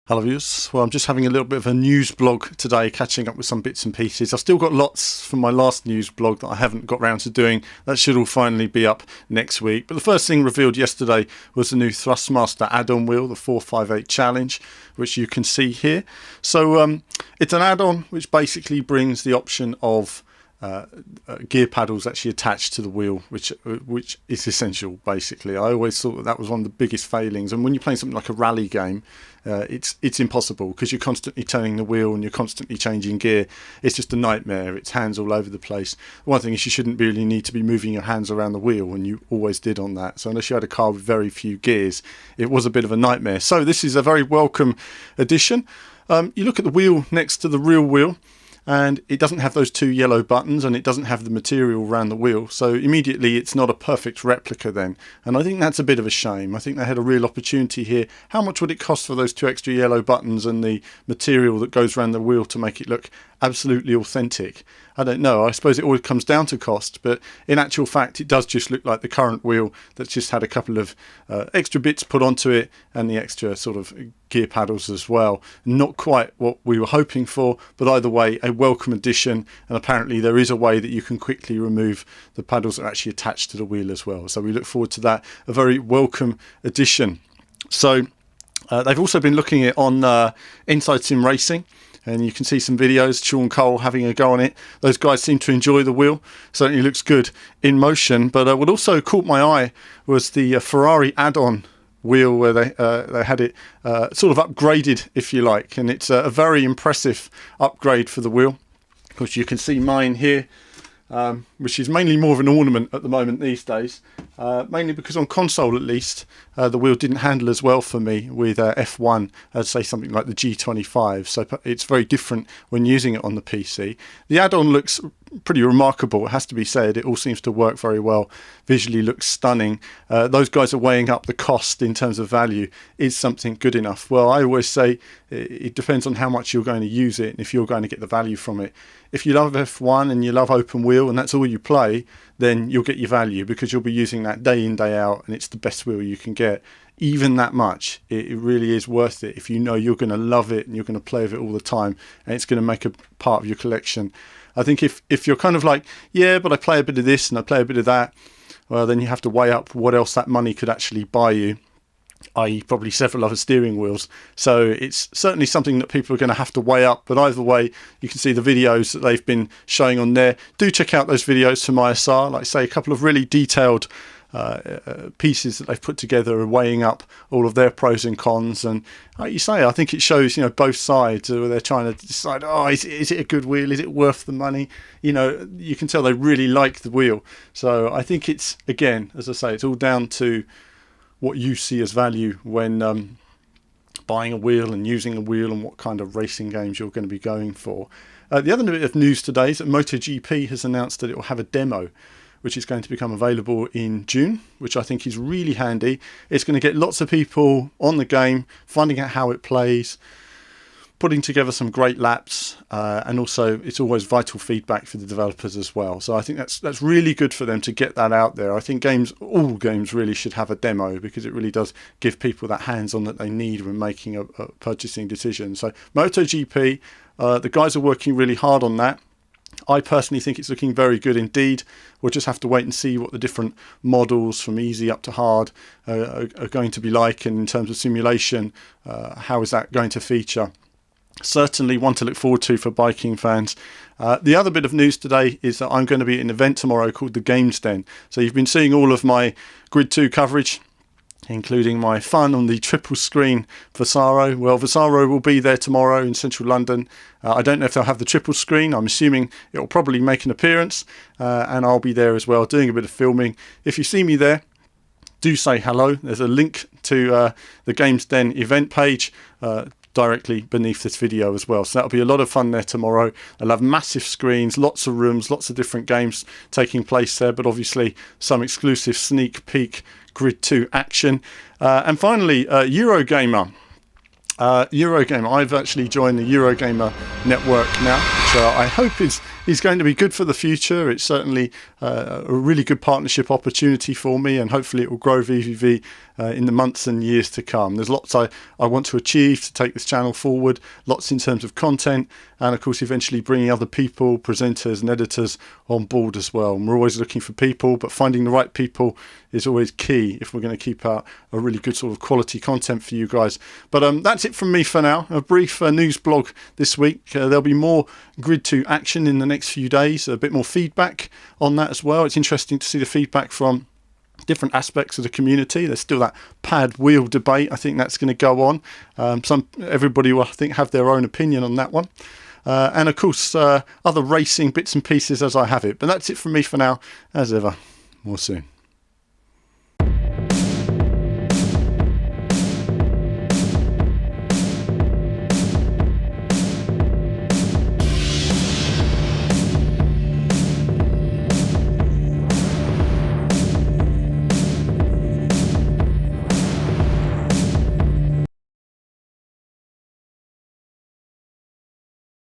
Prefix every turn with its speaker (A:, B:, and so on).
A: Hello viewers. Well, I'm just having a little bit of a news blog today, catching up with some bits and pieces. I've still got lots from my last news blog that I haven't got round to doing. That should all finally be up next week. But the first thing revealed yesterday was the new Thrustmaster add-on wheel, the 458 Challenge, which you can see here. So it's an add-on which basically brings the option of gear paddles actually attached to the wheel, which is essential basically. I always thought that was one of the biggest failings, and when you're playing something like a rally game, it's impossible because you're constantly turning the wheel and you're constantly changing gear. It's just a nightmare. It's hands all over the place. One thing is you shouldn't really need to be moving your hands around the wheel, and you always did on that. So unless you had a car with very few gears, it was a bit of a nightmare. So this is a very welcome addition. You look at the wheel next to the real wheel, and it doesn't have those two yellow buttons, and it doesn't have the material around the wheel. So immediately it's not a perfect replica then. And I think that's a bit of a shame. I think they had a real opportunity here. How much would it cost for those two extra yellow buttons and the material that goes around the wheel to make it look absolutely authentic? I don't know. I suppose it always comes down to cost, but in actual fact it does just look like the current wheel that's just had a couple of extra bits put onto it and the extra sort of gear paddles as well. Not quite what we were hoping for, but either way a welcome addition, and apparently there is a way that you can quickly remove the paddles that are actually attached to the wheel as well. So we look forward to that. A very welcome addition. So they've also been looking at on Inside Sim Racing, and you can see some videos, Sean Cole having a go on it. Those guys seem to enjoy the wheel. Certainly looks good in motion. But what also caught my eye was the Ferrari add-on wheel, where they had it sort of upgraded, if you like. And it's a very impressive upgrade for the wheel. Of course, you can see mine here, which is mainly more of an ornament at the moment these days. Mainly because on console at least, the wheel didn't handle as well for me with F1 as say something like the G25, so it's very different when using it on the PC. The add-on looks pretty remarkable, it has to be said. It all seems to work very well, visually looks stunning. Those guys are weighing up the cost in terms of value. Is something good enough? Well, I always say it depends on how much you're going to use it and if you're going to get the value from it. If you love F1 and you love open wheel and that's all you play, then you'll get your value because you'll be using that day in, day out, and it's the best wheel you can get. Even that much, it really is worth it if you know you're going to love it and you're going to play with it all the time and it's going to make a part of your collection. I think if you're kind of like, yeah, but I play a bit of this and I play a bit of that, well, then you have to weigh up what else that money could actually buy you, i.e. probably several other steering wheels. So it's certainly something that people are going to have to weigh up. But either way, you can see the videos that they've been showing on there. Do check out those videos from ISR. Like I say, a couple of really detailed pieces that they've put together and weighing up all of their pros and cons. And like you say, I think it shows, both sides where they're trying to decide, is it a good wheel? Is it worth the money? You can tell they really like the wheel. So I think it's, again, as I say, it's all down to what you see as value when buying a wheel and using a wheel and what kind of racing games you're going to be going for. The other bit of news today is that MotoGP has announced that it will have a demo which is going to become available in June, which I think is really handy. It's going to get lots of people on the game, finding out how it plays, putting together some great laps, and also it's always vital feedback for the developers as well. So I think that's really good for them to get that out there. I think all games really should have a demo because it really does give people that hands-on that they need when making a purchasing decision. So MotoGP, the guys are working really hard on that. I personally think it's looking very good indeed. We'll just have to wait and see what the different models from easy up to hard are going to be like, and in terms of simulation, how is that going to feature? Certainly one to look forward to for biking fans. The other bit of news today is that I'm going to be at an event tomorrow called the Games Den. So you've been seeing all of my Grid 2 coverage, including my fun on the triple screen Vasaro. Well, Vasaro will be there tomorrow in central London. I don't know if they'll have the triple screen. I'm assuming it will probably make an appearance, and I'll be there as well doing a bit of filming. If you see me there, do say hello. There's a link to the Games Den event page directly beneath this video as well. So that'll be a lot of fun there tomorrow. They'll have massive screens, lots of rooms, lots of different games taking place there, but obviously some exclusive sneak peek Grid 2 action. And finally, Eurogamer. Eurogamer. I've actually joined the Eurogamer network now, which I hope is he's going to be good for the future. It's certainly a really good partnership opportunity for me, and hopefully it will grow VVV in the months and years to come. There's lots I want to achieve to take this channel forward, lots in terms of content, and of course eventually bringing other people, presenters and editors on board as well. And we're always looking for people, but finding the right people is always key if we're going to keep out a really good sort of quality content for you guys. But that's it from me for now. A brief news blog this week. There'll be more Grid 2 action in the next few days, a bit more feedback on that as well. It's interesting to see the feedback from different aspects of the community. There's still that pad wheel debate. I think that's going to go on. Everybody will, I think, have their own opinion on that one. And of course, other racing bits and pieces as I have it. But that's it from me for now. As ever, more soon.